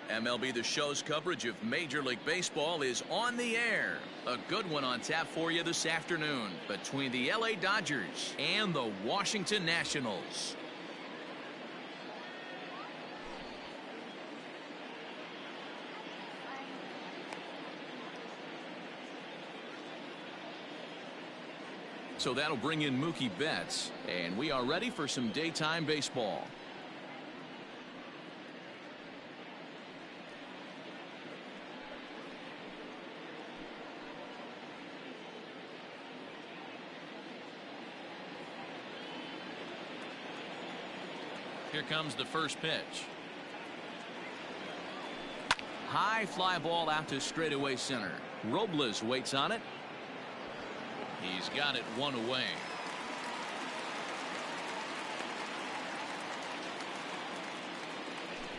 MLB The Show's coverage of Major League Baseball is on the air. A good one on tap for you this afternoon between the LA Dodgers and the Washington Nationals. So that'll bring in Mookie Betts, and we are ready for some daytime baseball. Here comes the first pitch. High fly ball out to straightaway center. Robles waits on it. He's got it one away.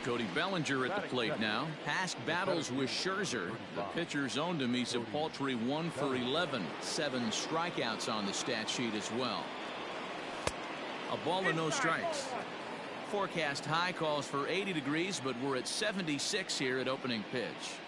Cody Bellinger at the plate now. Past battles with Scherzer. The pitcher's owned him. He's a paltry 1 for 11. 7 strikeouts on the stat sheet as well. A ball and no strikes. Forecast high calls for 80 degrees, but we're at 76 here at opening pitch.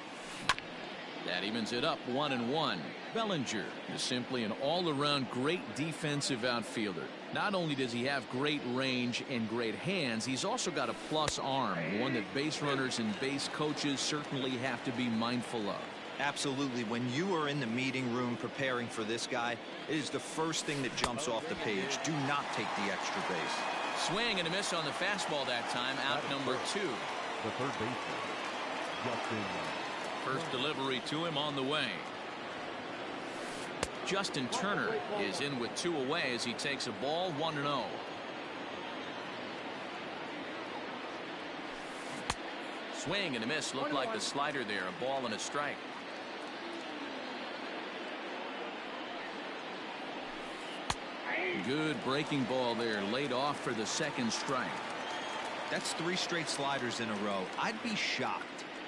That evens it up 1-1. Bellinger is simply an all-around great defensive outfielder. Not only does he have great range and great hands, he's also got a plus arm, one that base runners and base coaches certainly have to be mindful of. Absolutely. When you are in the meeting room preparing for this guy, it is the first thing that jumps off the page. Do not take the extra base. Swing and a miss on the fastball that time. Out number 2. The third baseman, Justin. First delivery to him on the way. Justin Turner is in with 2 away as he takes a ball 1-0. Swing and a miss. Looked like the slider there. A ball and a strike. Good breaking ball there. Laid off for the second strike. That's 3 straight sliders in a row. I'd be shocked.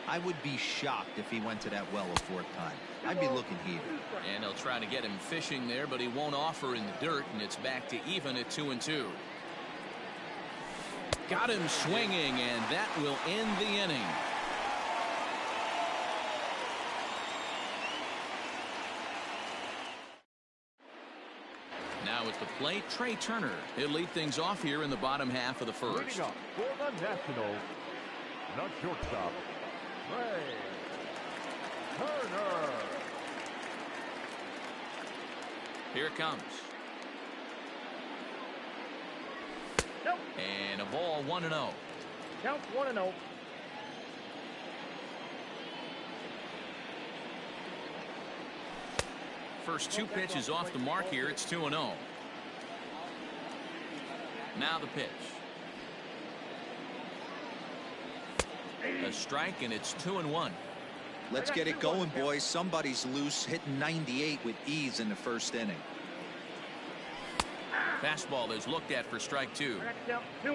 I would be shocked if he went to that well a 4th time. I'd be looking heated. And they'll try to get him fishing there, but he won't offer in the dirt, and it's back to even at 2-2. Got him swinging, and that will end the inning. Now at the plate, Trey Turner. He'll lead things off here in the bottom half of the first. Leading up for the Nationals, not shortstop, Trey Turner. Here it comes. Nope. And a ball 1-0. Count 1-0. First 2 pitches off the mark here. It's 2-0. Now the pitch. A strike, and it's 2-1. Let's get it going, boys. Somebody's loose, hitting 98 with ease in the first inning. Fastball is looked at for strike 2.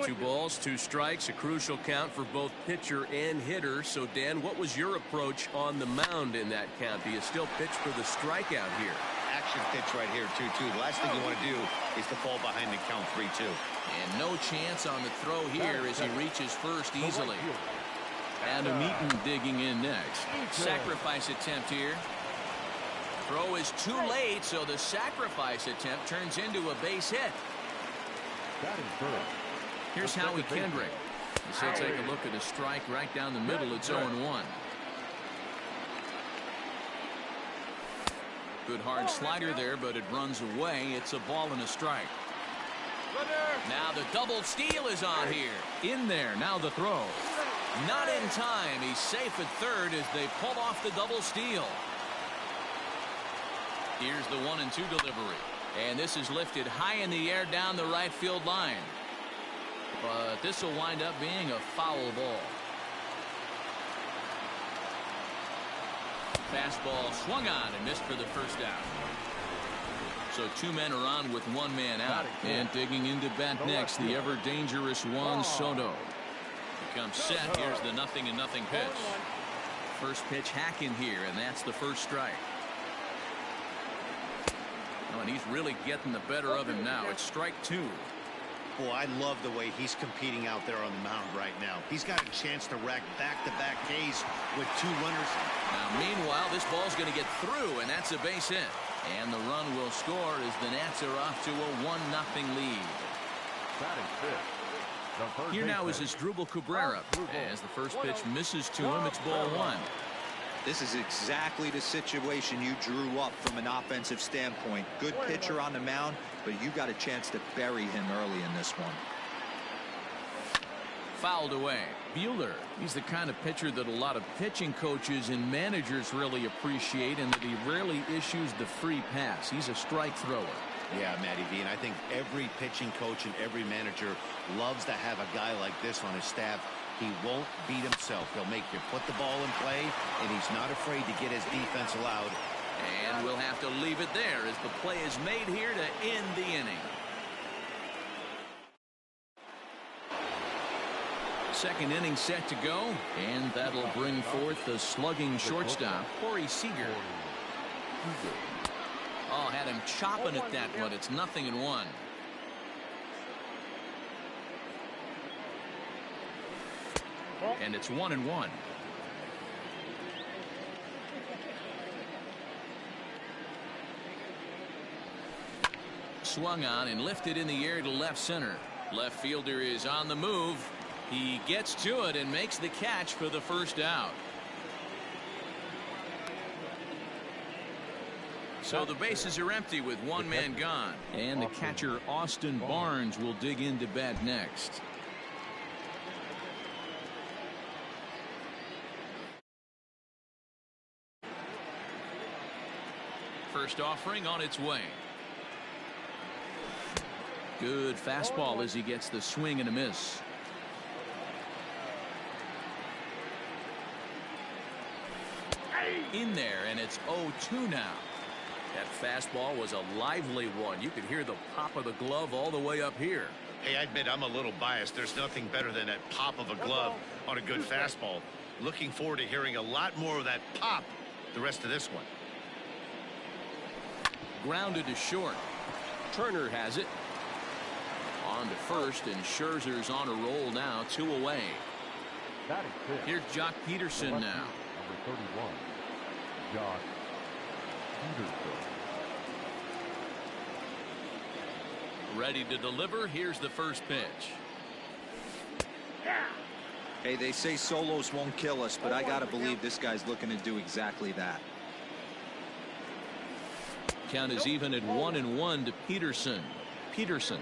2 balls, 2 strikes, a crucial count for both pitcher and hitter. So, Dan, what was your approach on the mound in that count? Do you still pitch for the strikeout here? Action pitch right here, 2-2. The last thing you want to do is to fall behind the count 3-2. And no chance on the throw here as he reaches first easily. Adam Eaton digging in next. Sacrifice attempt here. Throw is too late, so the sacrifice attempt turns into a base hit. Here's Howie Kendrick. He'll take a look at a strike right down the middle. It's 0-1. Good hard slider there, but it runs away. It's a ball and a strike. Now the double steal is on here. In there. Now the throw. Not in time. He's safe at third as they pull off the double steal. Here's the 1-2 delivery. And this is lifted high in the air down the right field line. But this will wind up being a foul ball. Fastball swung on and missed for the first out. So 2 men are on with 1 man out. And digging into bat next, the ever dangerous Juan Soto. He comes set. Here's the 0-0 pitch. First pitch hacking here, and that's the first strike. Oh, and he's really getting the better of him now. It's strike 2. Boy, I love the way he's competing out there on the mound right now. He's got a chance to rack back-to-back Ks with 2 runners. Now, meanwhile, this ball's going to get through, and that's a base hit. And the run will score as the Nats are off to a 1-0 lead. Here now is Asdrubal Cabrera. As the first pitch misses to him, it's ball 1. This is exactly the situation you drew up from an offensive standpoint. Good pitcher on the mound, but you got a chance to bury him early in this one. Fouled away. Buehler, he's the kind of pitcher that a lot of pitching coaches and managers really appreciate, and that he rarely issues the free pass. He's a strike thrower. Yeah, Matty V, and I think every pitching coach and every manager loves to have a guy like this on his staff. He won't beat himself. He'll make you put the ball in play, and he's not afraid to get his defense allowed. And we'll have to leave it there as the play is made here to end the inning. Second inning set to go, and that'll bring forth the slugging shortstop, Corey Seager. Oh, had him chopping at that one. It's 0-1. And it's 1-1. Swung on and lifted in the air to left center. Left fielder is on the move. He gets to it and makes the catch for the first out. So the bases are empty with one man gone. And the catcher, Austin Barnes, will dig into bat next. First offering on its way. Good fastball as he gets the swing and a miss. In there, and it's 0-2 now. That fastball was a lively one. You could hear the pop of the glove all the way up here. Hey, I admit I'm a little biased. There's nothing better than that pop of a glove on a good fastball. Looking forward to hearing a lot more of that pop the rest of this one. Grounded to short. Turner has it. On to first, and Scherzer's on a roll now, 2 away. Here's Jock Peterson now. Number 31, Jock Peterson. Ready to deliver. Here's the first pitch. Hey, they say solos won't kill us, but I gotta believe this guy's looking to do exactly that. Count is even at 1-1 to Peterson. Peterson,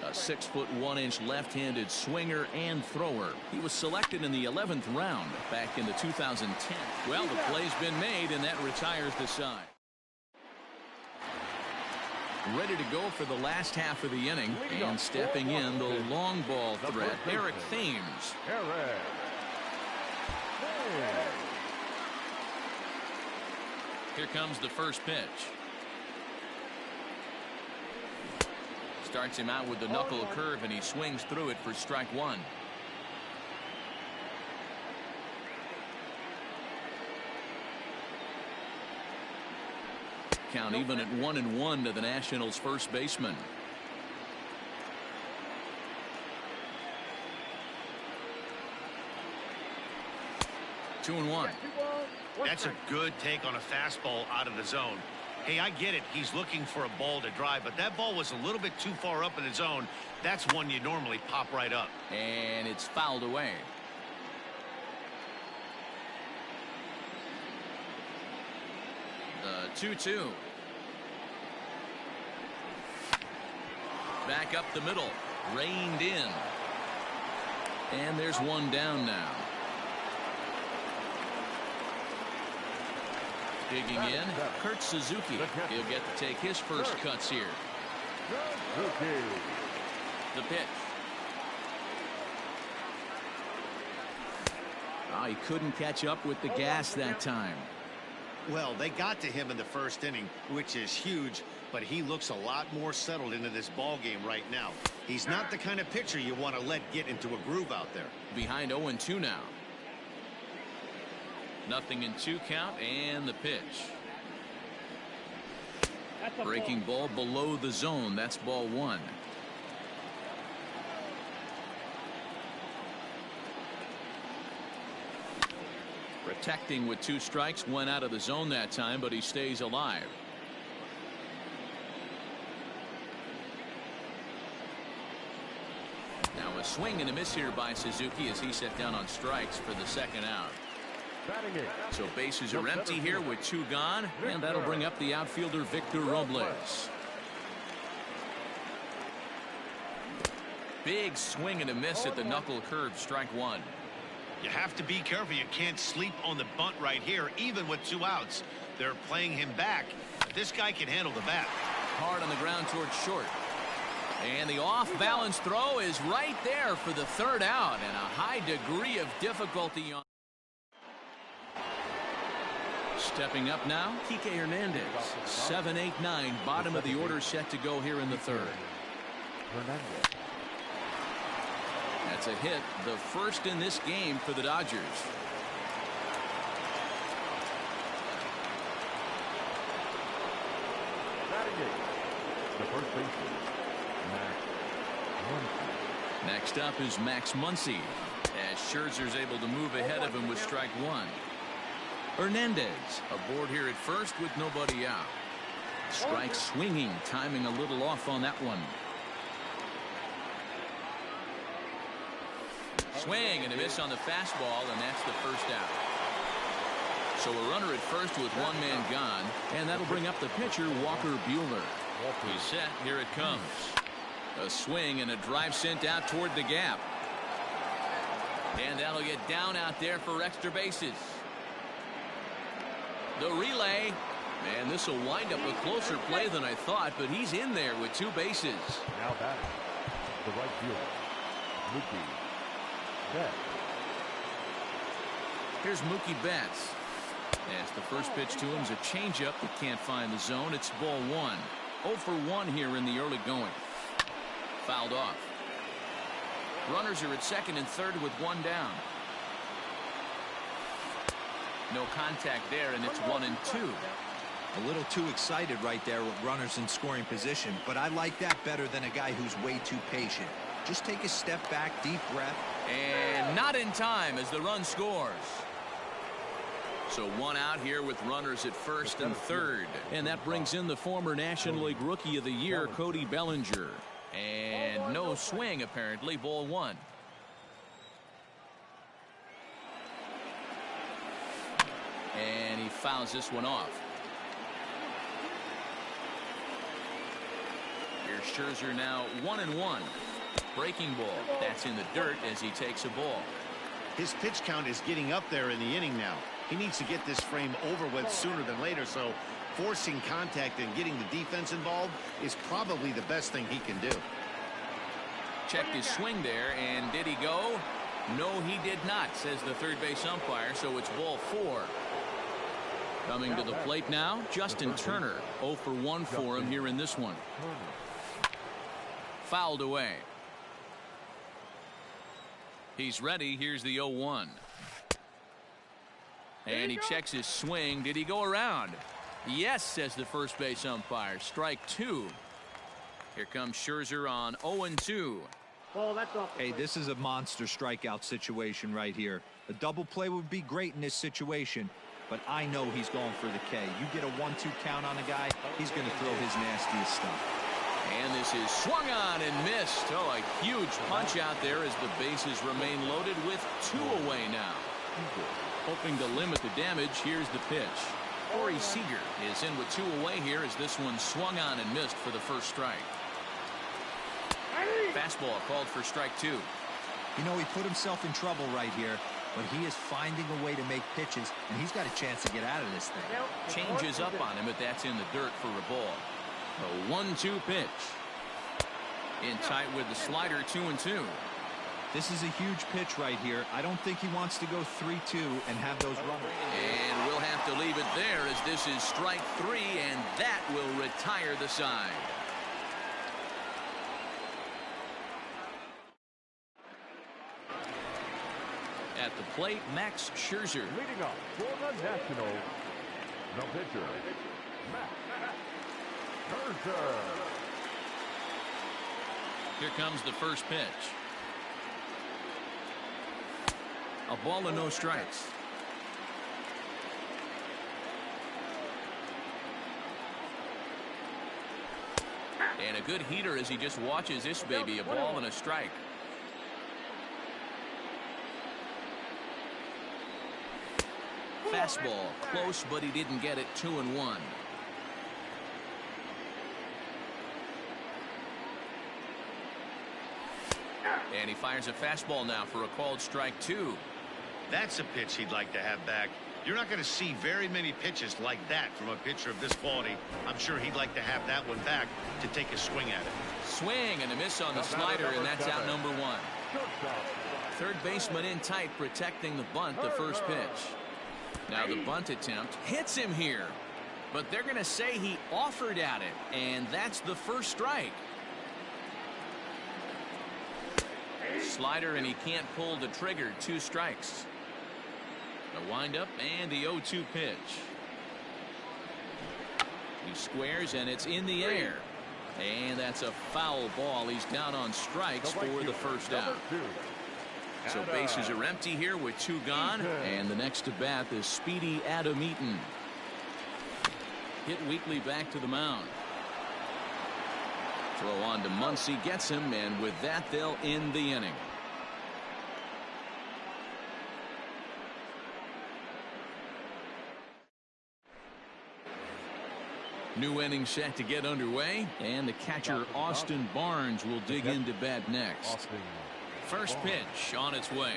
a 6'1" left-handed swinger and thrower. He was selected in the 11th round back in the 2010. Well, the play's been made, and that retires the side. Ready to go for the last half of the inning, and stepping in the long ball threat, Eric Thames. Here comes the first pitch. Starts him out with the knuckle curve, and he swings through it for strike 1. Count even at 1-1 to the Nationals' first baseman. Two and one. That's a good take on a fastball out of the zone. Hey, I get it. He's looking for a ball to drive, but that ball was a little bit too far up in the zone. That's one you normally pop right up. And it's fouled away. The 2-2. Back up the middle. Reined in. And there's one down now. Digging in, Kurt Suzuki. He'll get to take his first cuts here. The pitch. Oh, he couldn't catch up with the gas that time. Well, they got to him in the first inning, which is huge, but he looks a lot more settled into this ball game right now. He's not the kind of pitcher you want to let get into a groove out there. Behind 0-2 now. 0-2 count, and the pitch. Breaking ball below the zone. That's ball 1. Protecting with 2 strikes, went out of the zone that time, but he stays alive. Now a swing and a miss here by Suzuki as he set down on strikes for the 2nd out. So bases are empty here with 2 gone, and that'll bring up the outfielder Victor Robles. Big swing and a miss at the knuckle curve, strike 1. You have to be careful. You can't sleep on the bunt right here, even with 2 outs. They're playing him back. This guy can handle the bat. Hard on the ground towards short. And the off-balance throw is right there for the 3rd out, and a high degree of difficulty on. Stepping up now, Kike Hernandez. 7, 8, 9, bottom of the order set to go here in the 3rd. That's a hit, the 1st in this game for the Dodgers. The first baseman, Max Muncy. Next up is Max Muncy, as Scherzer's able to move ahead of him with strike 1. Hernandez aboard here at first with nobody out. Strike swinging, timing a little off on that one. Swing and a miss on the fastball, and that's the 1st out. So a runner at first with 1 man gone, and that'll bring up the pitcher Walker Buehler. He's set. Here it comes. A swing and a drive sent out toward the gap. And that'll get down out there for extra bases. The relay. Man, this will wind up a closer play than I thought, but he's in there with 2 bases. Now batting, the right fielder, Mookie Betts. Here's Mookie Betts. As the first pitch to him is a changeup that can't find the zone. It's ball 1. 0 for 1 here in the early going. Fouled off. Runners are at 2nd and 3rd with 1 down. No contact there, and it's 1 and 2. A little too excited right there with runners in scoring position, but I like that better than a guy who's way too patient. Just take a step back, deep breath. And not in time as the run scores. So 1 out here with runners at 1st and 3rd. And that brings in the former National League Rookie of the Year, Cody Bellinger. And no swing, apparently. Ball 1. And he fouls this one off. Here's Scherzer now 1 and 1. Breaking ball. That's in the dirt as he takes a ball. His pitch count is getting up there in the inning now. He needs to get this frame over with sooner than later, so forcing contact and getting the defense involved is probably the best thing he can do. Checked his swing there, and did he go? No, he did not, says the 3rd base umpire, so it's ball 4. Coming to the plate now, Justin Turner. 0 for 1 for him here in this one. Fouled away. He's ready. Here's the 0-1. And he checks his swing. Did he go around? Yes, says the first base umpire. Strike 2. Here comes Scherzer on 0-2. Well, that's off. Hey, this is a monster strikeout situation right here. A double play would be great in this situation, but I know he's going for the K. You get a 1-2 count on a guy, he's going to throw his nastiest stuff. And this is swung on and missed. Oh, a huge punch out there as the bases remain loaded with 2 away now. Hoping to limit the damage, here's the pitch. Corey Seager is in with 2 away here as this one swung on and missed for the first strike. Fastball called for strike 2. You know, he put himself in trouble right here, but he is finding a way to make pitches, and he's got a chance to get out of this thing. Changes up on him, but that's in the dirt for a ball. A 1-2 pitch. In tight with the slider, 2-2. This is a huge pitch right here. I don't think he wants to go 3-2 and have those runners. And we'll have to leave it there as this is strike 3, and that will retire the side. At the plate, Max Scherzer. Leading up for the Nationals, the pitcher, Max Scherzer. Here comes the first pitch. A ball and no strikes. And a good heater as he just watches this baby, a ball and a strike. Fastball close, but he didn't get it. 2-1. And he fires a fastball now for a called strike 2. That's a pitch he'd like to have back. You're not going to see very many pitches like that from a pitcher of this quality. I'm sure he'd like to have that one back to take a swing at it. Swing and a miss on the slider, and that's out number 1. Third baseman in tight, protecting the bunt, the first pitch. Now the bunt attempt hits him here, but they're going to say he offered at it, and that's the first strike. Slider, and he can't pull the trigger. 2 strikes. The windup and the 0-2 pitch. He squares, and it's in the air. And that's a foul ball. He's down on strikes for the first out. So bases are empty here with 2 gone. And the next to bat is speedy Adam Eaton. Hit weakly back to the mound. Throw on to Muncy, gets him, and with that they'll end the inning. New inning set to get underway, and the catcher Austin Barnes will dig into bat next. First pitch on its way.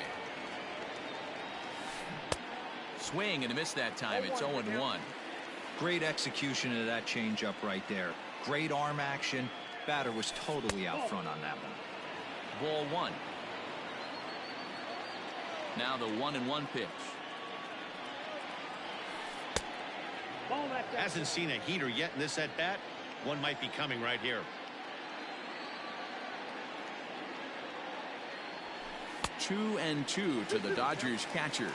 Swing and a miss that time. It's 0-1. Great execution of that changeup right there. Great arm action. Batter was totally out front on that one. Ball 1. Now the 1-1 pitch. Hasn't seen a heater yet in this at bat. One might be coming right here. 2-2 to the Dodgers catcher.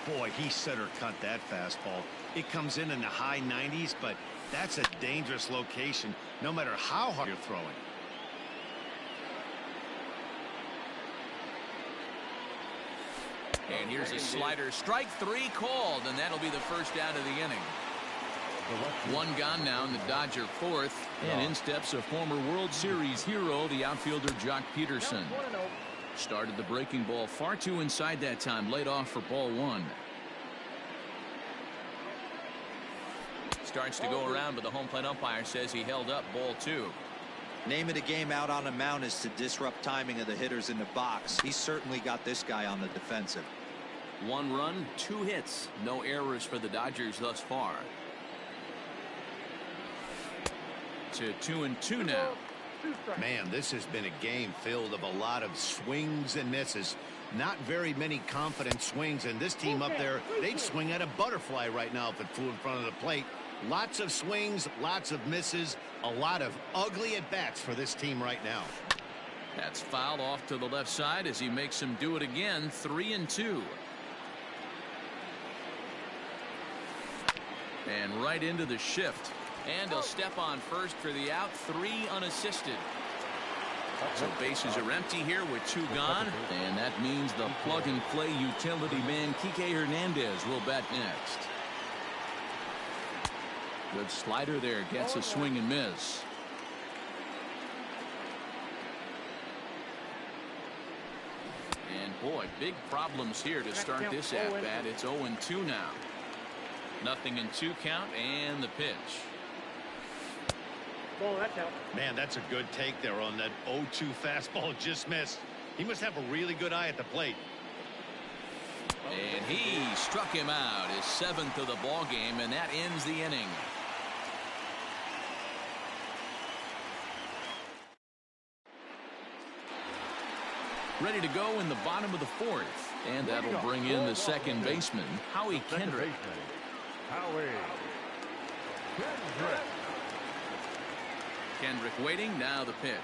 Boy, he center cut that fastball. It comes in the high 90s, but that's a dangerous location no matter how hard you're throwing. And here's a slider. Strike 3 called, and that'll be the first out of the inning. 1 gone now in the Dodger 4th, and in steps a former World Series hero, the outfielder Jock Peterson. Started the breaking ball far too inside that time, laid off for ball 1. Starts to go around, but the home plate umpire says he held up. Ball 2. Name of the game out on the mound is to disrupt timing of the hitters in the box. He certainly got this guy on the defensive. 1 run, 2 hits, no errors for the Dodgers thus far. To 2-2 now. Man, this has been a game filled of a lot of swings and misses. Not very many confident swings, and this team up there, they'd swing at a butterfly right now if it flew in front of the plate. Lots of swings, lots of misses, a lot of ugly at-bats for this team right now. That's fouled off to the left side as he makes him do it again. 3-2. And right into the shift. And he'll step on first for the out. 3 unassisted. So bases are empty here with 2 gone. And that means the plug-and-play utility man Kike Hernandez will bat next. Good slider there. Gets a swing and miss. And boy, big problems here to start this at-bat. It's 0-2 now. 0-2 count and the pitch. Man, that's a good take there on that 0-2 fastball. Just missed. He must have a really good eye at the plate. And he struck him out, his 7th of the ball game, and that ends the inning. Ready to go in the bottom of the 4th, and that'll bring in the second baseman, Howie Kendrick. Kendrick waiting. Now the pitch.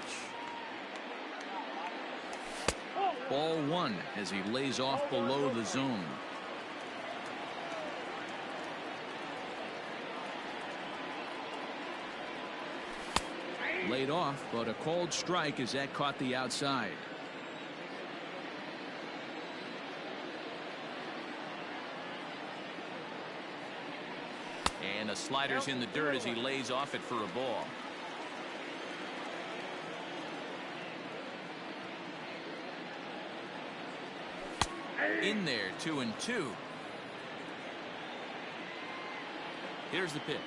Ball 1 as he lays off below the zone. Laid off, but a called strike as that caught the outside. And a slider's in the dirt as he lays off it for a ball. In there, 2-2. Here's the pitch.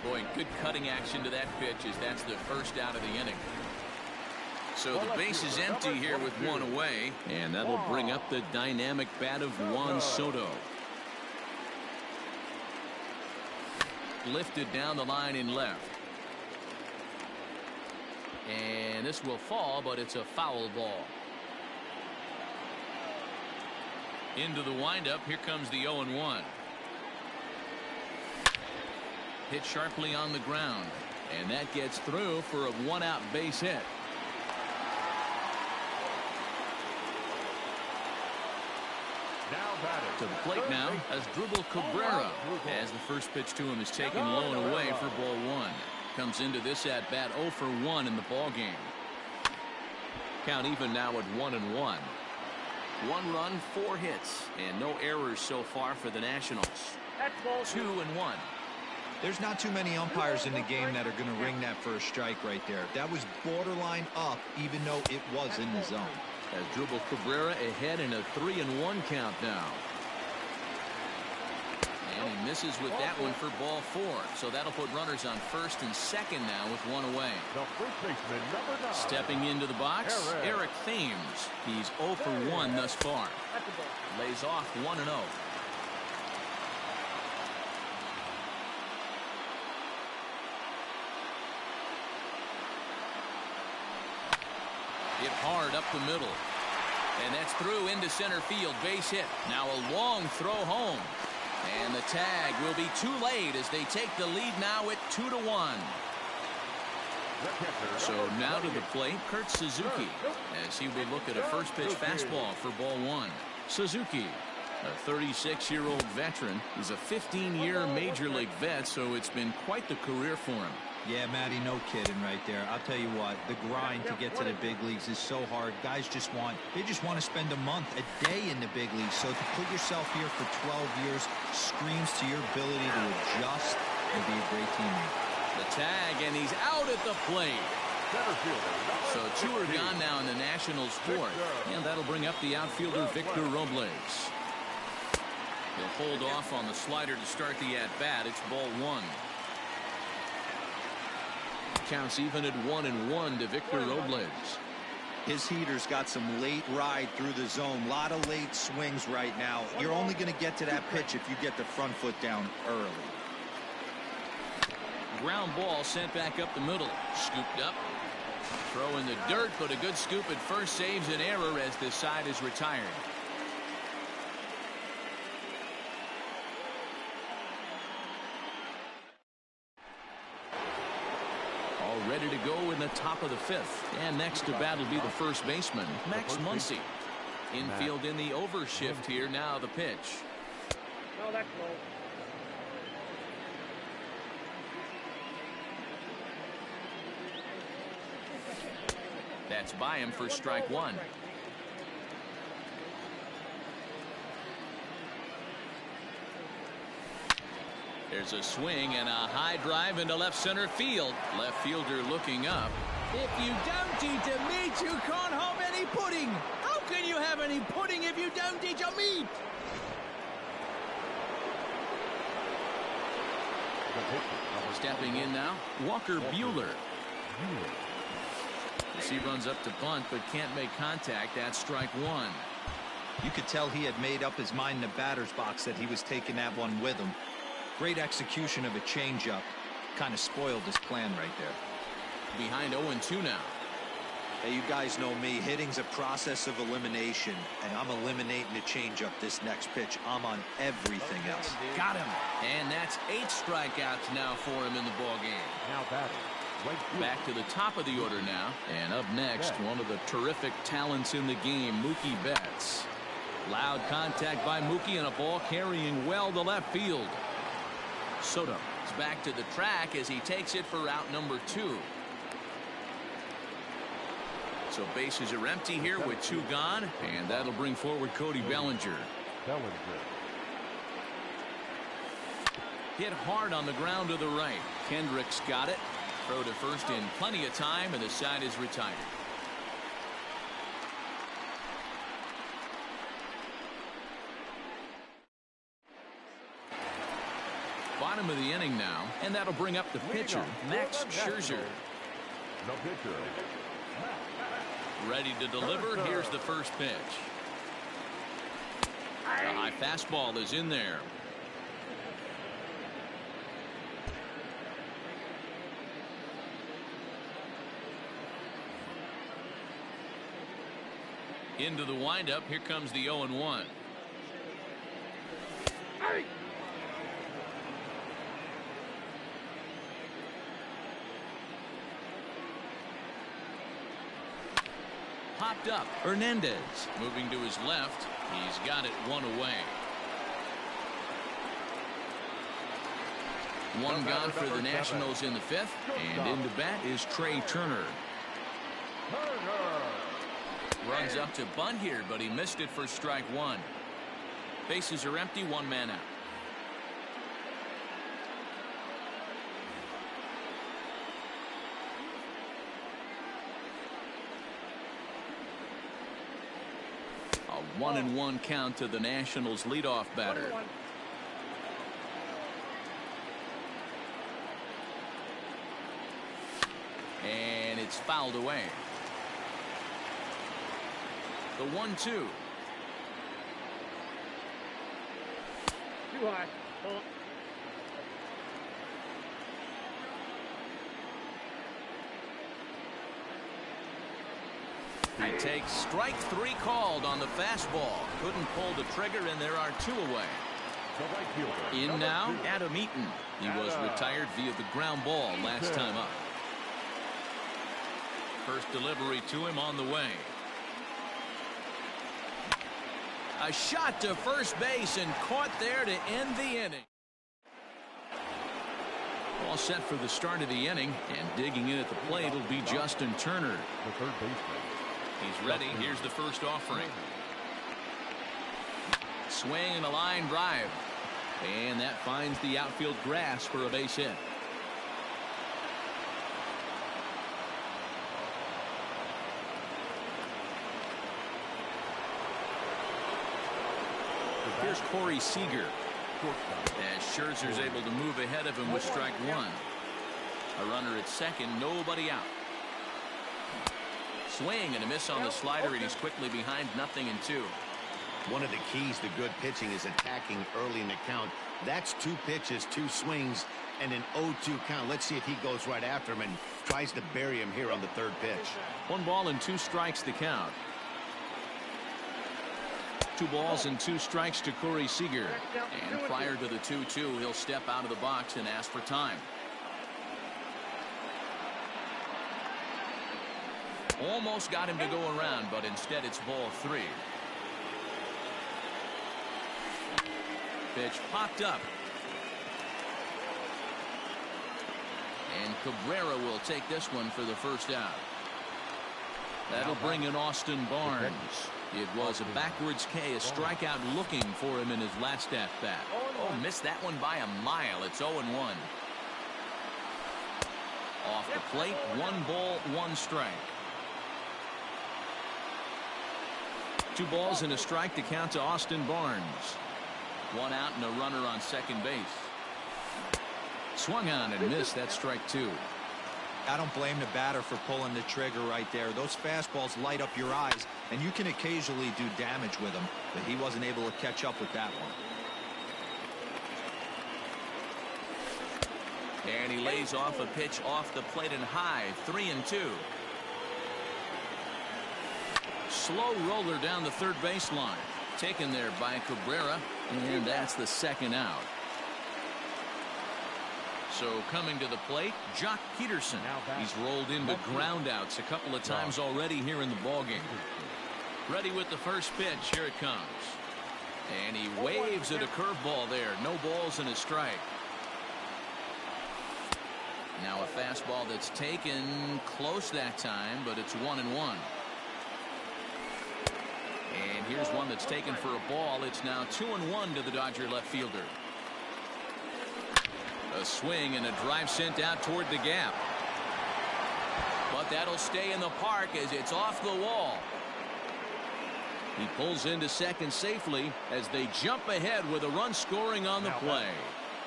Boy, good cutting action to that pitch as that's the first out of the inning. So the base is empty here with one away, and that'll bring up the dynamic bat of Juan Soto. Lifted down the line in left. And this will fall, but it's a foul ball. Into the windup. Here comes the 0-1. Hit sharply on the ground, and that gets through for a one-out base hit. To the plate now as Dribble Cabrera, as the first pitch to him is taken low and away for ball one. Comes into this at bat 0 for 1 in the ball game. Count even now at 1-1. 1 run, 4 hits, and no errors so far for the Nationals. 2-1. There's not too many umpires in the game that are going to ring that first strike right there. That was borderline up, even though it was in the zone. As Dribble Cabrera ahead in a 3-1 count now. And he misses with that one for ball 4. So that'll put runners on first and second now with one away. The first baseman, number 9. Stepping into the box, Eric Thames. He's 0 for 1 thus far. Lays off 1-0. Hit hard up the middle. And that's through into center field. Base hit. Now a long throw home. And the tag will be too late as they take the lead now at 2-1. So now to the plate, Kurt Suzuki, as he will look at a first pitch fastball for ball 1. Suzuki, a 36-year-old veteran, is a 15-year major league vet, so it's been quite the career for him. Yeah, Matty, no kidding right there. I'll tell you what, the grind to get to the big leagues is so hard. Guys just want to spend a month, a day in the big leagues. So to put yourself here for 12 years screams to your ability to adjust and be a great teammate. The tag, and he's out at the plate. So 2 are gone now in the Nationals' 4th. And that'll bring up the outfielder Victor Robles. He'll hold off on the slider to start the at-bat. It's ball 1. Counts even at 1-1 to Victor Robles. His heater's got some late ride through the zone. A lot of late swings right now. You're only going to get to that pitch if you get the front foot down early. Ground ball sent back up the middle. Scooped up. Throw in the dirt, but a good scoop at first saves an error as this side is retired. Ready to go in the top of the 5th. And next to bat will be the first baseman, Max Muncy. Infield in the overshift here. Now the pitch. No, that's low. That's by him for strike 1. There's a swing and a high drive into left center field. Left fielder looking up. If you don't eat a meat, you can't have any pudding. How can you have any pudding if you don't eat your meat? Stepping in now, Walker Buehler. As he runs up to bunt but can't make contact. That's strike 1. You could tell he had made up his mind in the batter's box that he was taking that one with him. Great execution of a changeup. Kind of spoiled his plan right there. Behind 0-2 now. Hey, you guys know me. Hitting's a process of elimination, and I'm eliminating the changeup this next pitch. I'm on everything else. Got him. And that's 8 strikeouts now for him in the ball game. Now batting. Back to the top of the order now. And up next, one of the terrific talents in the game, Mookie Betts. Loud contact by Mookie and a ball carrying well to left field. Soto is back to the track as he takes it for route number 2. So bases are empty here with 2 gone, and that'll bring forward Cody Bellinger. Hit hard on the ground to the right. Kendricks got it. Throw to first in plenty of time, and the side is retired. bottom of the inning now, and that'll bring up the pitcher, Max Scherzer. No pitcher. Ready to deliver. Here's the first pitch. The high fastball is in there. Into the windup. Here comes the 0-1. Popped up. Hernandez moving to his left. He's got it one away. One gone for the Nationals in the fifth. And into bat is Trey Turner. Runs up to bunt here, but he missed it for strike one. Bases are empty, one man out. A 1-1 count to the Nationals leadoff batter. And it's fouled away. The 1-2. Too high. Ball. He takes strike three called on the fastball. Couldn't pull the trigger, and there are two away. The right fielder. In Number now, 2. Adam Eaton. He was retired via the ground ball last time up. First delivery to him on the way. A shot to first base and caught there to end the inning. All set for the start of the inning, and digging in at the plate will be Justin Turner. The third baseman. He's ready. Here's the first offering. Swing and a line drive. And that finds the outfield grass for a base hit. Here's Corey Seager. As Scherzer's able to move ahead of him with strike one. A runner at second, nobody out. Swing and a miss on the slider, and he's quickly behind 0-2. One of the keys to good pitching is attacking early in the count. That's 2 pitches, 2 swings, and an 0-2 count. Let's see if he goes right after him and tries to bury him here on the third pitch. 1 ball and 2 strikes the count. 2 balls and 2 strikes to Corey Seager. And prior to the 2-2, he'll step out of the box and ask for time. Almost got him to go around, but instead it's ball 3. Pitch popped up. And Cabrera will take this one for the first out. That'll bring in Austin Barnes. It was a backwards K, a strikeout looking for him in his last at bat. Oh, missed that one by a mile. It's 0-1. Off the plate, 1 ball, 1 strike. 2 balls and a strike to count to Austin Barnes. 1 out and a runner on second base. Swung on and missed. That's strike 2. I don't blame the batter for pulling the trigger right there. Those fastballs light up your eyes, and you can occasionally do damage with them, but he wasn't able to catch up with that one. And he lays off a pitch off the plate and high. 3-2. Slow roller down the third baseline. Taken there by Cabrera, and that's the second out. So coming to the plate, Jock Peterson. He's rolled into groundouts a couple of times already here in the ballgame. Ready with the first pitch. Here it comes. And he waves at a curveball there. No balls and a strike. Now a fastball that's taken close that time, but it's 1-1. And here's one that's taken for a ball. It's now 2-1 to the Dodger left fielder. A swing and a drive sent out toward the gap. But that'll stay in the park as it's off the wall. He pulls into second safely as they jump ahead with a run scoring on the play.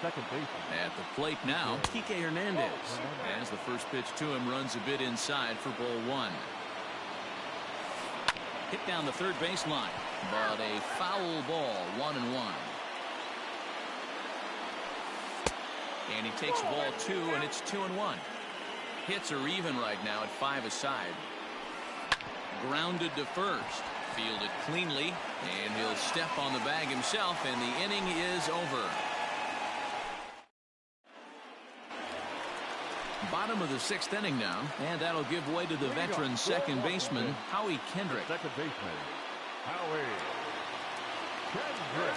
second baseman. At the plate now, Kike Hernandez. As the first pitch to him runs a bit inside for ball one. Hit down the third baseline, but a foul ball, 1-1. And he takes ball two, and it's 2-1. Hits are even right now at 5 aside. Grounded to first. Fielded cleanly, and he'll step on the bag himself, and the inning is over. Bottom of the 6th inning now, and that'll give way to the veteran second baseman, Howie Kendrick. Second baseman, Howie Kendrick.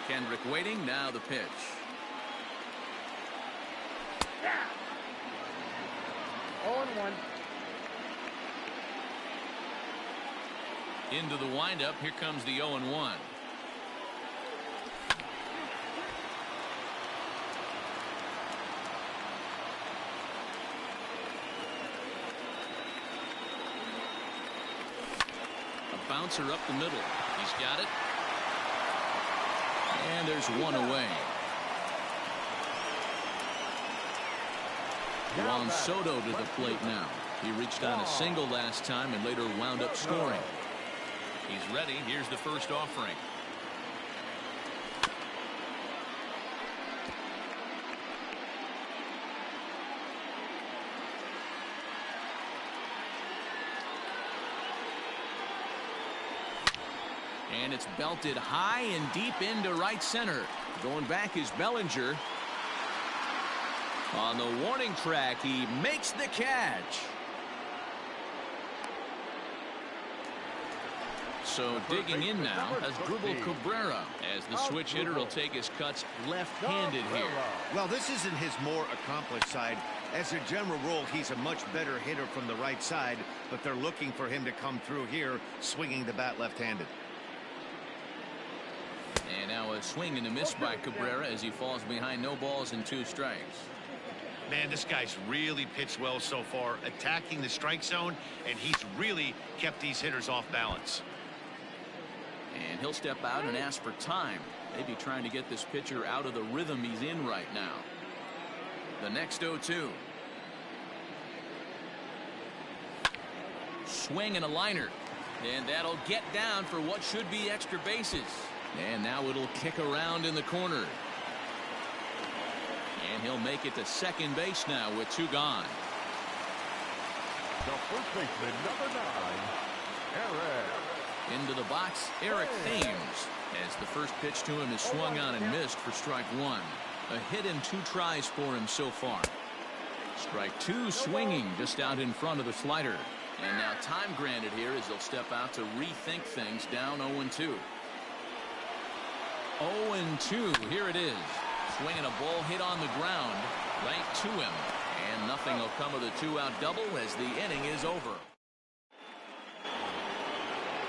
Kendrick waiting, now the pitch. Oh, and 1. Into the windup, here comes the 0-1. A bouncer up the middle. He's got it. And there's one away. Juan Soto to the plate now. He reached on a single last time and later wound up scoring. He's ready. Here's the first offering. And it's belted high and deep into right center. Going back is Bellinger. On the warning track, he makes the catch. So digging in now has Dribble Cabrera, as the switch hitter will take his cuts left-handed here. Well, this isn't his more accomplished side. As a general rule, he's a much better hitter from the right side, but they're looking for him to come through here swinging the bat left-handed. And now a swing and a miss by Cabrera as he falls behind, no balls and 2 strikes. Man, this guy's really pitched well so far, attacking the strike zone, and he's really kept these hitters off balance. And he'll step out and ask for time. Maybe trying to get this pitcher out of the rhythm he's in right now. The next 0-2. Swing and a liner. And that'll get down for what should be extra bases. And now it'll kick around in the corner. And he'll make it to second base now with 2 gone. The first baseman, number 9, Eric. Into the box, Eric Thames, as the first pitch to him is swung on and missed for strike 1. A hit and 2 tries for him so far. Strike 2 swinging just out in front of the slider. And now time granted here as they'll step out to rethink things, down 0-2. 0-2, here it is. Swinging a ball hit on the ground right to him. And nothing will come of the 2-out double as the inning is over.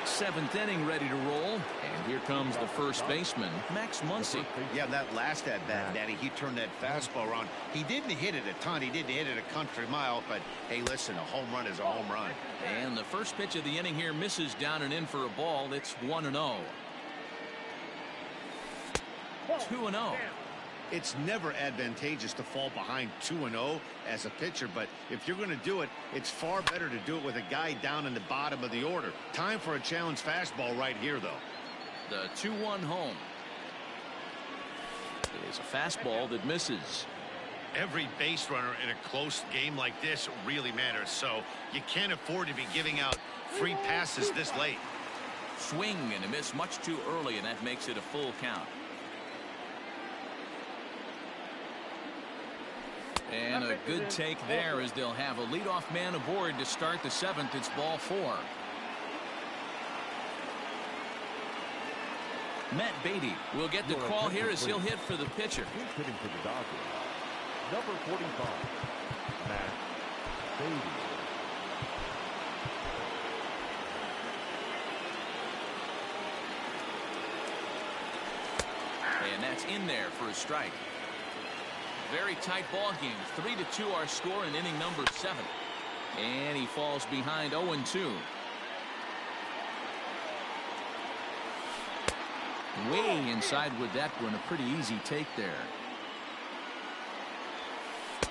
7th inning ready to roll. And here comes the first baseman, Max Muncy. Yeah, that last at bat, Daddy, he turned that fastball around. He didn't hit it a ton. He didn't hit it a country mile. But, hey, listen, a home run is a home run. And the first pitch of the inning here misses down and in for a ball. It's 1-0. 2-0. It's never advantageous to fall behind 2-0 as a pitcher, but if you're going to do it, it's far better to do it with a guy down in the bottom of the order. Time for a challenge fastball right here, though. The 2-1 home. It is a fastball that misses. Every base runner in a close game like this really matters, so you can't afford to be giving out free passes this late. Swing and a miss much too early, and that makes it a full count. And a good take there as they'll have a leadoff man aboard to start the 7th. It's ball 4. Matt Beatty will get the call here as he'll hit for the pitcher. He's hitting for the Dodgers. Number 45, Matt Beatty. And that's in there for a strike. Very tight ball game. 3-2 our score in inning number 7. And he falls behind 0-2. Way inside with that one. A pretty easy take there.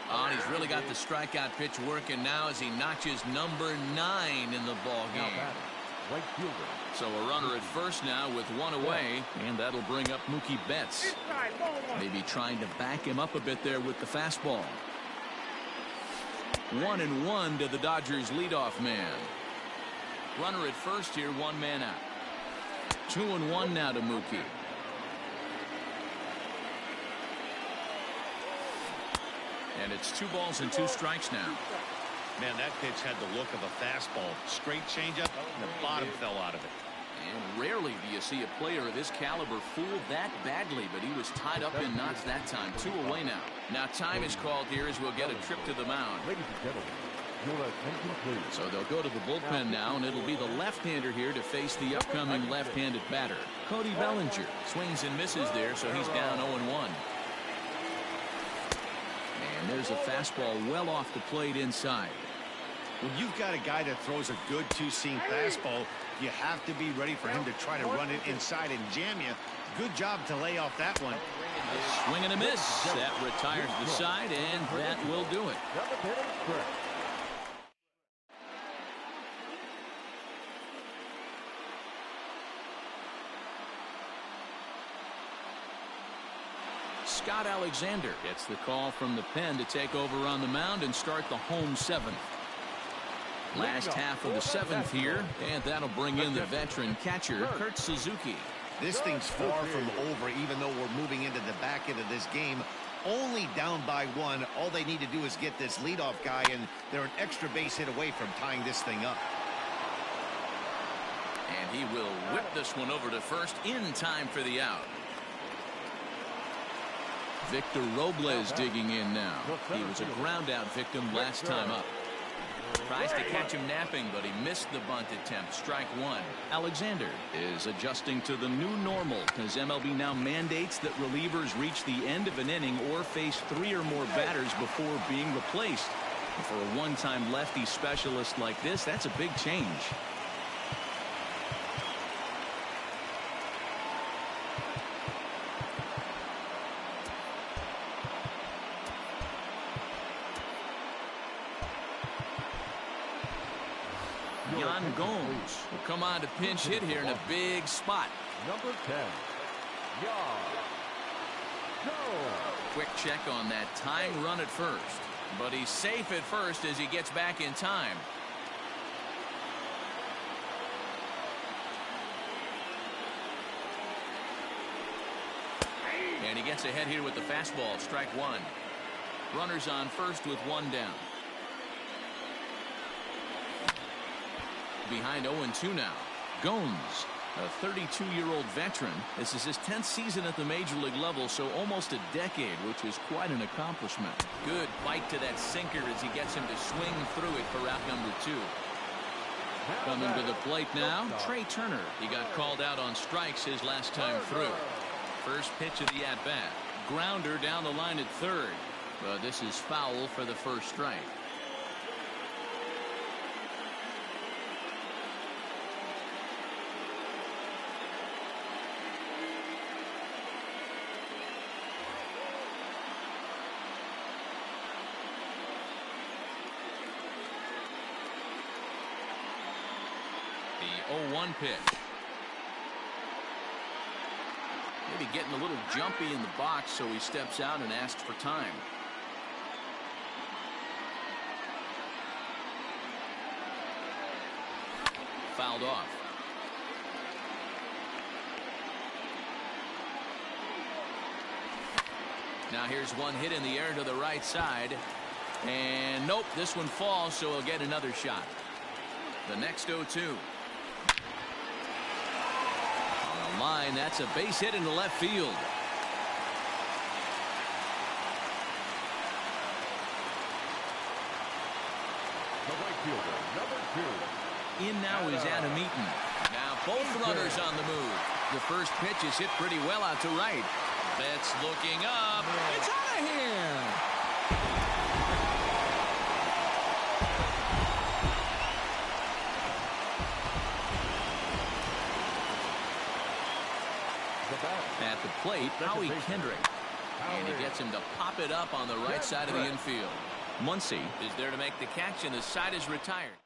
Oh, and he's really got the strikeout pitch working now as he notches number 9 in the ball game. Right fielder. So a runner at first now with 1 away, and that'll bring up Mookie Betts. Maybe trying to back him up a bit there with the fastball. 1-1 to the Dodgers leadoff man. Runner at first here, 1 man out. 2-1 now to Mookie. And it's 2 balls and 2 strikes now. Man, that pitch had the look of a fastball. Straight changeup, and the bottom fell out of it. And rarely do you see a player of this caliber fooled that badly, but he was tied up in knots that time. 2 away now. Now time is called here as we'll get a trip to the mound. Ladies and gentlemen, your attention please. So they'll go to the bullpen now, and it'll be the left-hander here to face the upcoming left-handed batter. Cody Bellinger swings and misses there, so he's down 0-1. And there's a fastball well off the plate inside. When you've got a guy that throws a good 2-seam fastball, you have to be ready for him to try to run it inside and jam you. Good job to lay off that one. A swing and a miss. That retires the side, and that will do it. Number 10 is correct. Scott Alexander gets the call from the pen to take over on the mound and start the home 7th. Last half of the 7th here, and that'll bring in the veteran catcher, Kurt Suzuki. This thing's far from over, even though we're moving into the back end of this game. Only down by 1. All they need to do is get this leadoff guy, and they're an extra base hit away from tying this thing up. And he will whip this one over to first in time for the out. Victor Robles digging in now. He was a ground-out victim last time up. Tries to catch him napping, but he missed the bunt attempt. Strike 1. Alexander is adjusting to the new normal as MLB now mandates that relievers reach the end of an inning or face 3 or more batters before being replaced. And for a one-time lefty specialist like this, that's a big change. Yan Gomes will come on to pinch hit here in a big spot. Number 10, Yan Gomes. Quick check on that tying run at first, but he's safe at first as he gets back in time. And he gets ahead here with the fastball. Strike 1. Runners on first with 1 down. Behind 0-2 now. Gomes, a 32-year-old veteran. This is his 10th season at the major league level, so almost a decade, which is quite an accomplishment. Good bite to that sinker as he gets him to swing through it for out number 2. Coming to the plate now, Trey Turner. He got called out on strikes his last time through. First pitch of the at-bat. Grounder down the line at third. But this is foul for the first strike. The 0-1 pitch. Maybe getting a little jumpy in the box, so he steps out and asks for time. Fouled off. Now here's one hit in the air to the right side. And nope, this one falls, so he'll get another shot. The next 0-2. Line, that's a base hit into left field. The right fielder, number 2. In now is Adam Eaton. Now both runners on the move. The first pitch is hit pretty well out to right. Betts looking up. It's out of here. At the plate, Howie Kendrick. And he gets him to pop it up on the right side of the infield. Muncy is there to make the catch, and the side is retired.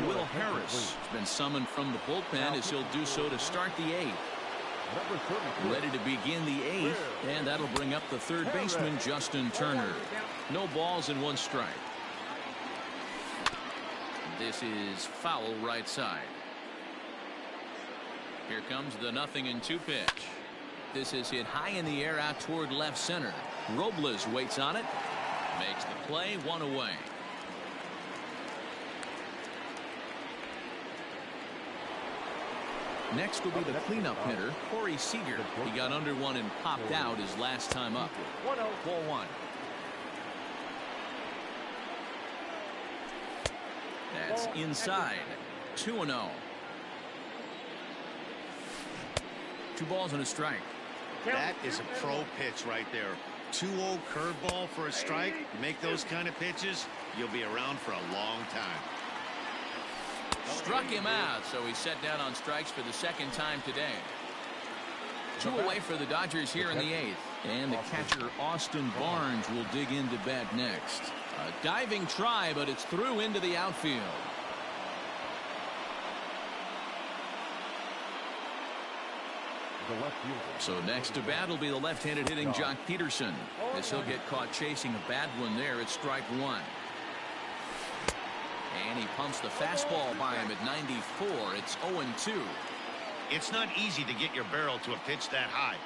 Will Harris has been summoned from the bullpen as he'll do so to start the eighth. Ready to begin the eighth, and that'll bring up the third baseman, Justin Turner. No balls and one strike. This is foul right side. Here comes the 0-2 pitch. This is hit high in the air out toward left center. Robles waits on it. Makes the play, one away. Next will be the cleanup hitter, Corey Seager. He got under one and popped out his last time up. 1-0-4-1. That's inside. 2-0. 2 balls and a strike. That is a pro pitch right there. 2-0 curveball for a strike. You make those kind of pitches, you'll be around for a long time. Struck him out, so he's set down on strikes for the second time today. 2 away for the Dodgers here in the eighth. And the catcher, Austin Barnes, will dig into bat next. A diving try, but it's through into the outfield. So next to bat will be the left-handed hitting Jock Peterson, as he'll get caught chasing a bad one there at strike one. And he pumps the fastball by him at 94. It's 0-2. It's not easy to get your barrel to a pitch that high.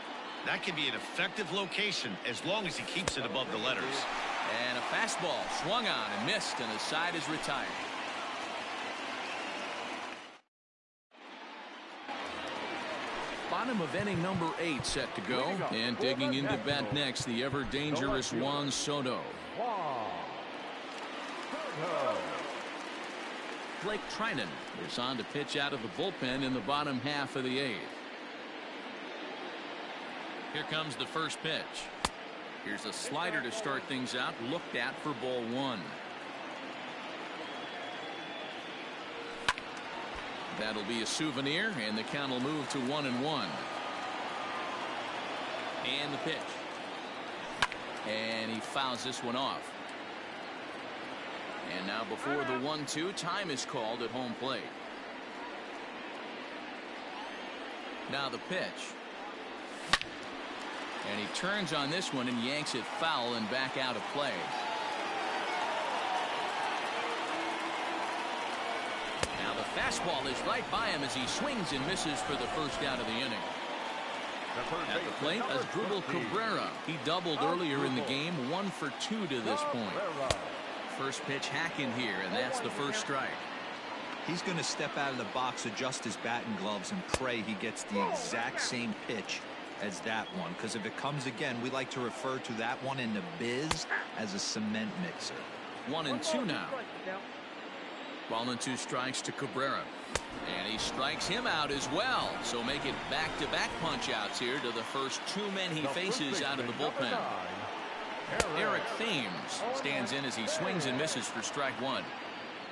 That can be an effective location as long as he keeps it above the letters. And a fastball swung on and missed, and the side is retired. Bottom of inning number 8 set to go. And digging into bat next, the ever-dangerous Juan Soto. Blake Trinan is on to pitch out of the bullpen in the bottom half of the 8th. Here comes the first pitch. Here's a slider to start things out, looked at for ball 1. That'll be a souvenir, and the count will move to 1-1. And the pitch. And he fouls this one off. And now before the 1-2, time is called at home plate. Now the pitch. And he turns on this one and yanks it foul and back out of play. Now the fastball is right by him as he swings and misses for the first out of the inning. At the plate, Asdrubal Cabrera. He doubled earlier in the game, 1 for 2 to this point. First pitch hacking here, and that's the first strike. He's going to step out of the box, adjust his batting gloves, and pray he gets the exact same pitch as that one. Because if it comes again, we like to refer to that one in the biz as a cement mixer. 1-2 now. 1-2 strikes to Cabrera. And he strikes him out as well. So make it back-to-back punch-outs here to the first 2 men he faces out of the bullpen. Eric Thames stands in as he swings and misses for strike 1.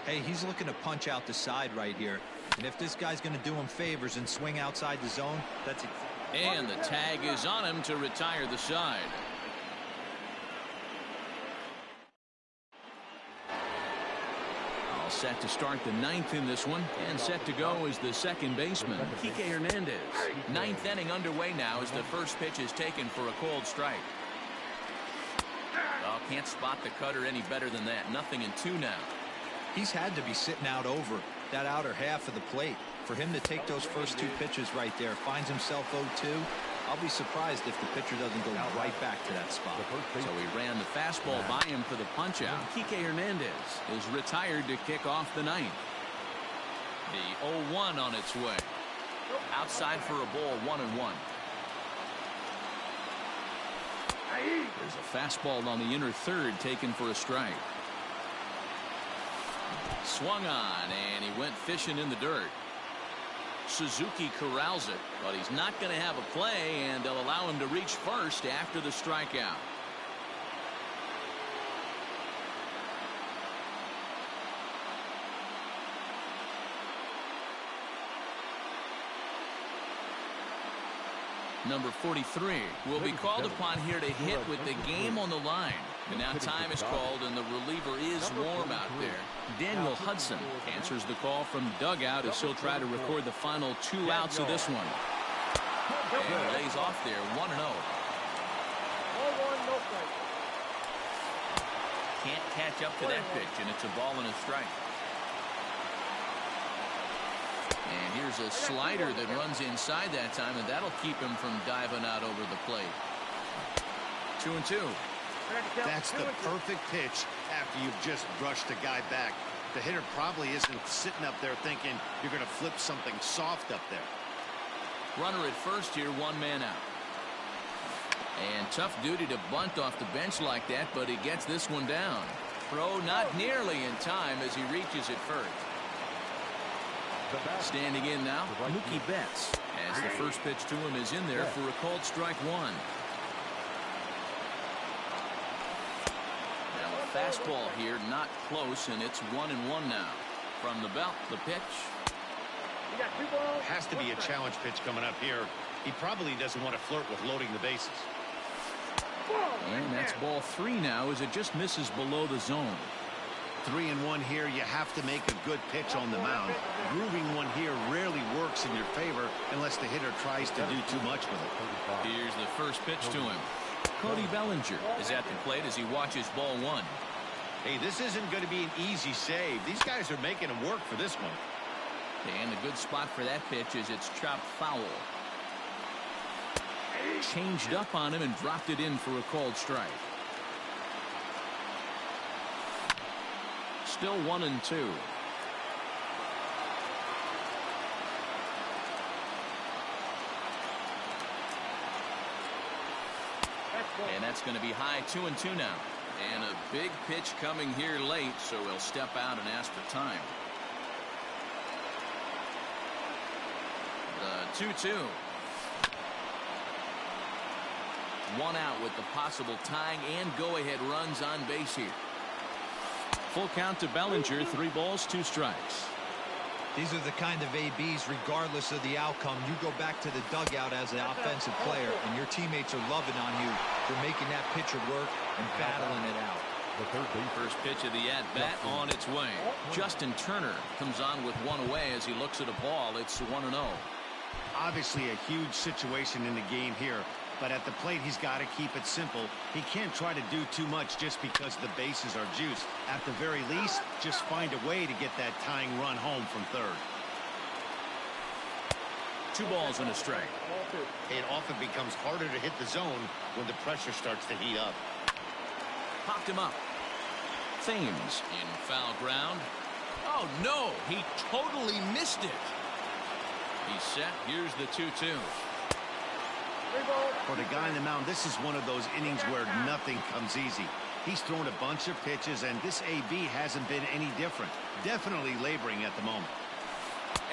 Hey, he's looking to punch out the side right here. And if this guy's going to do him favors and swing outside the zone, that's it. And the tag is on him to retire the side. All set to start the 9th in this one, and set to go is the second baseman, Kike Hernandez. 9th inning underway now as the first pitch is taken for a cold strike. Oh, can't spot the cutter any better than that. 0-2 now. He's had to be sitting out over that outer half of the plate. For him to take those first 2 pitches right there, finds himself 0-2. I'll be surprised if the pitcher doesn't go right back to that spot. So he ran the fastball by him for the punch-out. Kike Hernandez is retired to kick off the 9th. The 0-1 on its way. Outside for a ball, 1-1. There's a fastball on the inner third taken for a strike. Swung on, and he went fishing in the dirt. Suzuki corrals it, but he's not going to have a play, and they'll allow him to reach first after the strikeout. Number 43 will be called upon here to hit with the game on the line. And now time is called, and the reliever is warm out there. Daniel Hudson answers the call from dugout as he'll try to record the final 2 outs of this one. And lays off there, 1-0. 1-1, no strike. Can't catch up to that pitch, and it's a ball and a strike. And here's a slider that runs inside that time, and that'll keep him from diving out over the plate. 2-2. That's the perfect pitch after you've just brushed a guy back. The hitter probably isn't sitting up there thinking you're going to flip something soft up there. Runner at first here, 1 man out. And tough duty to bunt off the bench like that, but he gets this one down. Throw not nearly in time as he reaches it first. Standing in now, Mookie Betts, as the first pitch to him is in there for a called strike 1. Now a fastball here, not close, and it's 1-1 now. From the belt, the pitch. Has to be a challenge pitch coming up here. He probably doesn't want to flirt with loading the bases. And that's ball 3 now as it just misses below the zone. 3-1 here. You have to make a good pitch on the mound. Grooving one here rarely works in your favor unless the hitter tries to do too much with it. Here's the first pitch to him. Cody Bellinger is at the plate as he watches ball 1. Hey, this isn't going to be an easy save. These guys are making him work for this one. And a good spot for that pitch is it's chopped foul. Changed up on him and dropped it in for a called strike. Still 1-2. And that's going to be high, 2-2 now. And a big pitch coming here late, so he'll step out and ask for time. The 2-2. 1 out with the possible tying and go-ahead runs on base here. Full count to Bellinger, 3 balls, 2 strikes. These are the kind of ABs, regardless of the outcome. You go back to the dugout as an offensive player, and your teammates are loving on you for making that pitcher work and battling it out. First pitch of the at-bat on its way. Justin Turner comes on with 1 away as he looks at a ball. It's 1-0. Obviously a huge situation in the game here, but at the plate he's got to keep it simple. He can't try to do too much just because the bases are juiced. At the very least, just find a way to get that tying run home from third. 2 balls and a strike. It often becomes harder to hit the zone when the pressure starts to heat up. Popped him up. Thames in foul ground. Oh no, he totally missed it. He's set. Here's the 2-2. For the guy in the mound, this is one of those innings where nothing comes easy. He's thrown a bunch of pitches, and this AB hasn't been any different. Definitely laboring at the moment.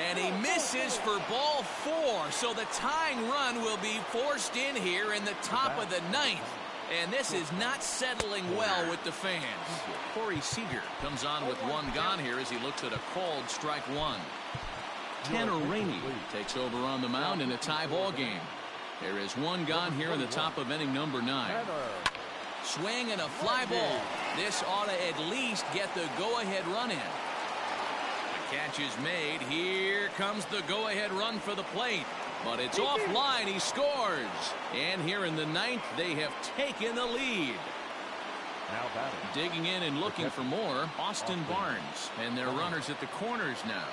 And he misses for ball 4, so the tying run will be forced in here in the top of the 9th. And this is not settling well with the fans. Corey Seager comes on with 1 gone here as he looks at a called strike 1. Tanner Rainey takes over on the mound in a tie ball game. There is 1 gone here in the top of inning number 9. Swing and a fly ball. This ought to at least get the go-ahead run in. The catch is made. Here comes the go-ahead run for the plate. But it's offline. He scores. And here in the 9th, they have taken the lead. Digging in and looking for more, Austin Barnes. And their runners at the corners now.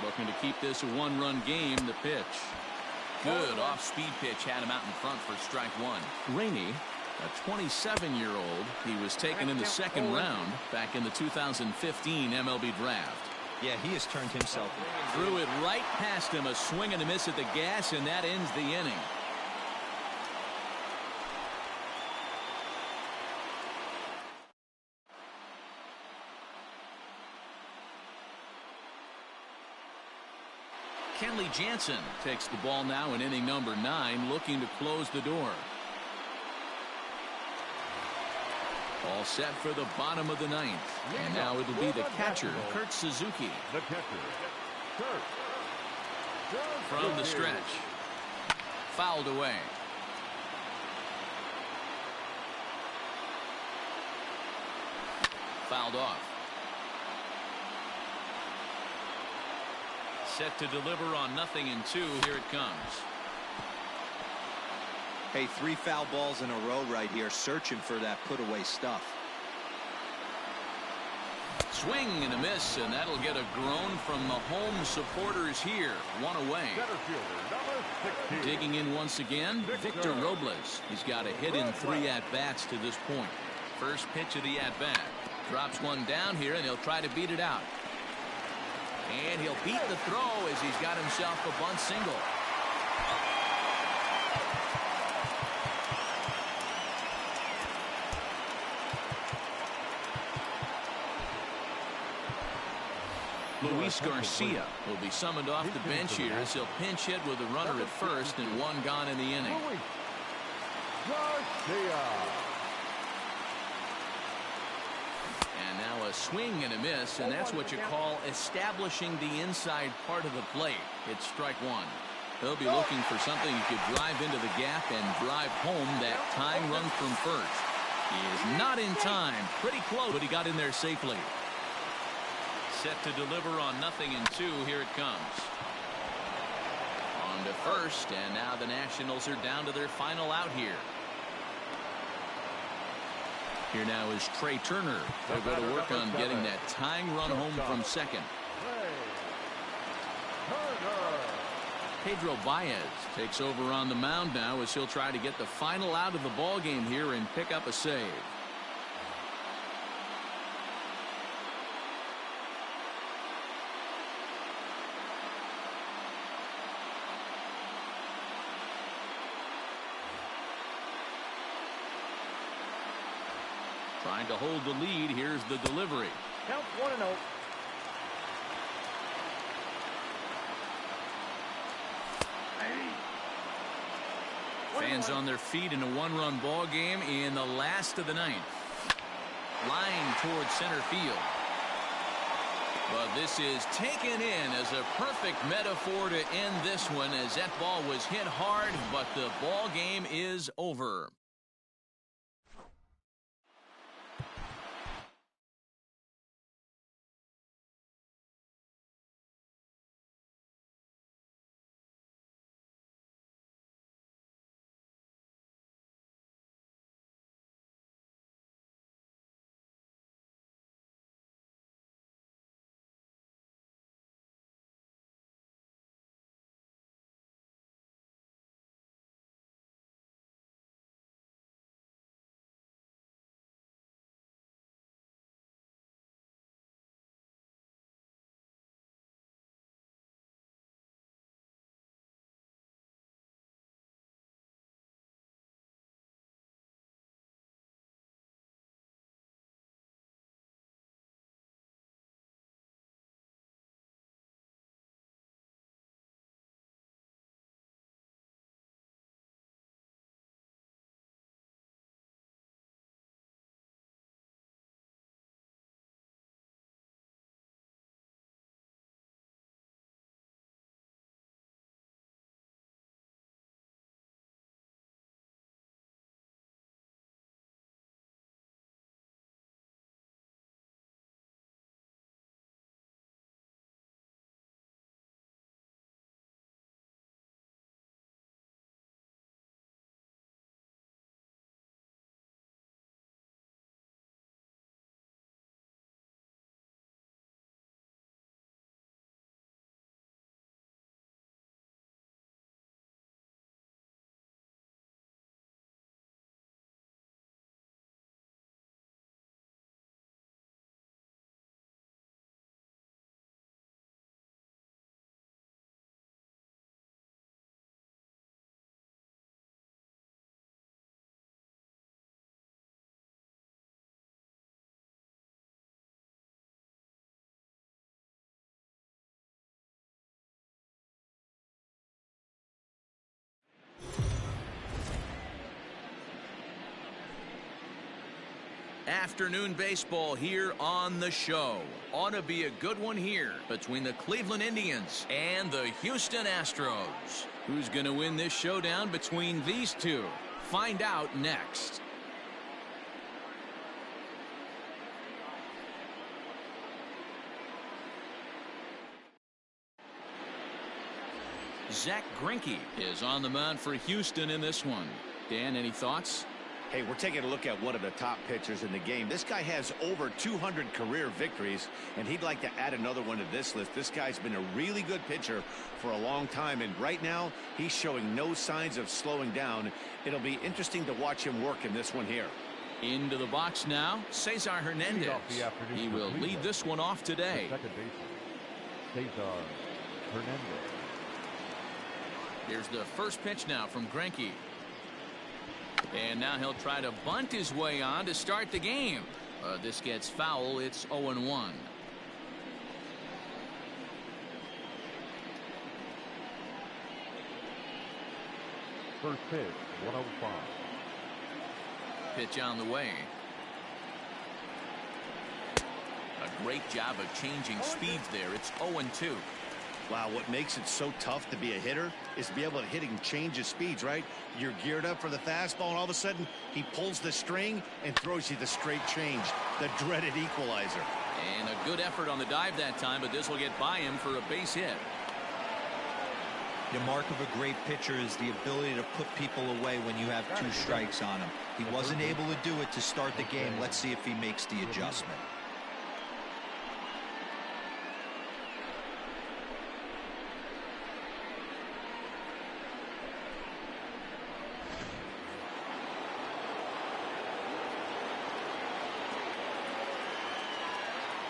Looking to keep this a 1-run game. The pitch. Good off-speed pitch had him out in front for strike 1. Rainey, a 27-year-old. He was taken in the 2nd round back in the 2015 MLB draft. Yeah, he has turned himself in. Threw it right past him. A swing and a miss at the gas, and that ends the inning. Kenley Jansen takes the ball now in inning number 9, looking to close the door. All set for the bottom of the 9th. And now it'll be the catcher, Kurt Suzuki. The catcher, Kurt. From the stretch. Fouled away. Fouled off. Set to deliver on 0-2. Here it comes. Hey, 3 foul balls in a row right here, searching for that put-away stuff. Swing and a miss, and that'll get a groan from the home supporters here. 1 away. Center fielder, number 16. Digging in once again, Victor Robles. He's got a hit in 3 at-bats to this point. First pitch of the at-bat. Drops one down here, and he'll try to beat it out. And he'll beat the throw as he's got himself a bunt single. Luis Garcia will be summoned off the bench here as he'll pinch hit with a runner at first and 1 gone in the inning. Garcia. And now a swing and a miss, and that's what you call establishing the inside part of the plate. It's strike 1. He'll be looking for something he could drive into the gap and drive home that tying run from first. He is not in time. Pretty close, but he got in there safely. Set to deliver on 0-2. Here it comes. On to first, and now the Nationals are down to their final out here. Here now is Trey Turner. They'll go to work on getting that tying run home from second. Pedro Baez takes over on the mound now as he'll try to get the final out of the ball game here and pick up a save. Trying to hold the lead. Here's the delivery. Count 1-0. Fans on their feet in a 1-run ball game in the last of the 9th. Line towards center field. But this is taken in as a perfect metaphor to end this one, as that ball was hit hard, but the ball game is over. Afternoon baseball here on the show. Ought to be a good one here between the Cleveland Indians and the Houston Astros. Who's going to win this showdown between these two? Find out next. Zach Greinke is on the mound for Houston in this one. Dan, any thoughts? Hey, we're taking a look at one of the top pitchers in the game. This guy has over 200 career victories, and he'd like to add another one to this list. This guy's been a really good pitcher for a long time, and right now he's showing no signs of slowing down. It'll be interesting to watch him work in this one here. Into the box now, Cesar Hernandez. He will lead this one off today. Second baseman, Cesar Hernandez. Here's the first pitch now from Greinke. And now he'll try to bunt his way on to start the game. This gets foul. It's 0-1. First pitch, 105. Pitch on the way. A great job of changing speeds there. It's 0-2. Wow, what makes it so tough to be a hitter is to be able to hit and change his speeds, right? You're geared up for the fastball, and all of a sudden, he pulls the string and throws you the straight change, the dreaded equalizer. And a good effort on the dive that time, but this will get by him for a base hit. The mark of a great pitcher is the ability to put people away when you have 2 strikes on him. He wasn't able to do it to start the game. Let's see if he makes the adjustment.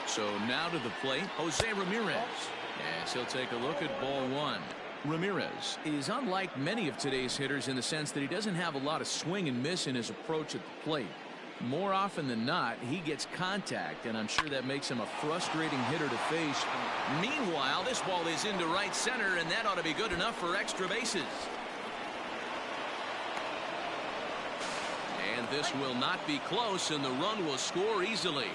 So now to the plate, Jose Ramirez. As he'll take a look at ball 1. Ramirez is unlike many of today's hitters in the sense that he doesn't have a lot of swing and miss in his approach at the plate. More often than not, he gets contact, and I'm sure that makes him a frustrating hitter to face. Meanwhile, this ball is into right center, and that ought to be good enough for extra bases. And this will not be close, and the run will score easily.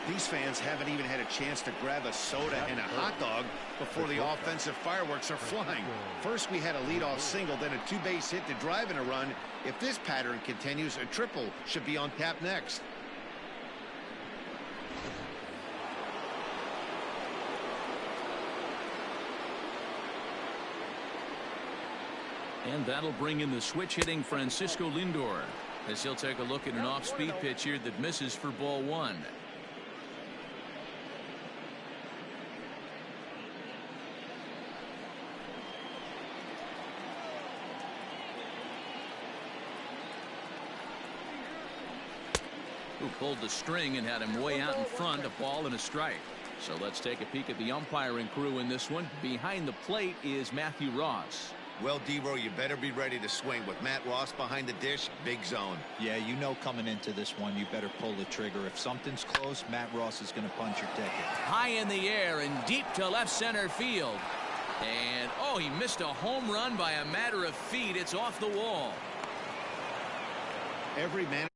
These fans haven't even had a chance to grab a soda and a hot dog before the offensive fireworks are flying. First, we had a leadoff single, then a 2-base hit to drive in a run. If this pattern continues, a triple should be on tap next. And that'll bring in the switch-hitting Francisco Lindor, as he'll take a look at an off-speed pitch here that misses for ball 1. Who pulled the string and had him way out in front, a ball and a strike. So let's take a peek at the umpiring crew in this one. Behind the plate is Matthew Ross. Well, D-Row, you better be ready to swing. With Matt Ross behind the dish, big zone. Yeah, you know coming into this one, you better pull the trigger. If something's close, Matt Ross is going to punch your ticket. High in the air and deep to left center field. And, oh, he missed a home run by a matter of feet. It's off the wall. Every man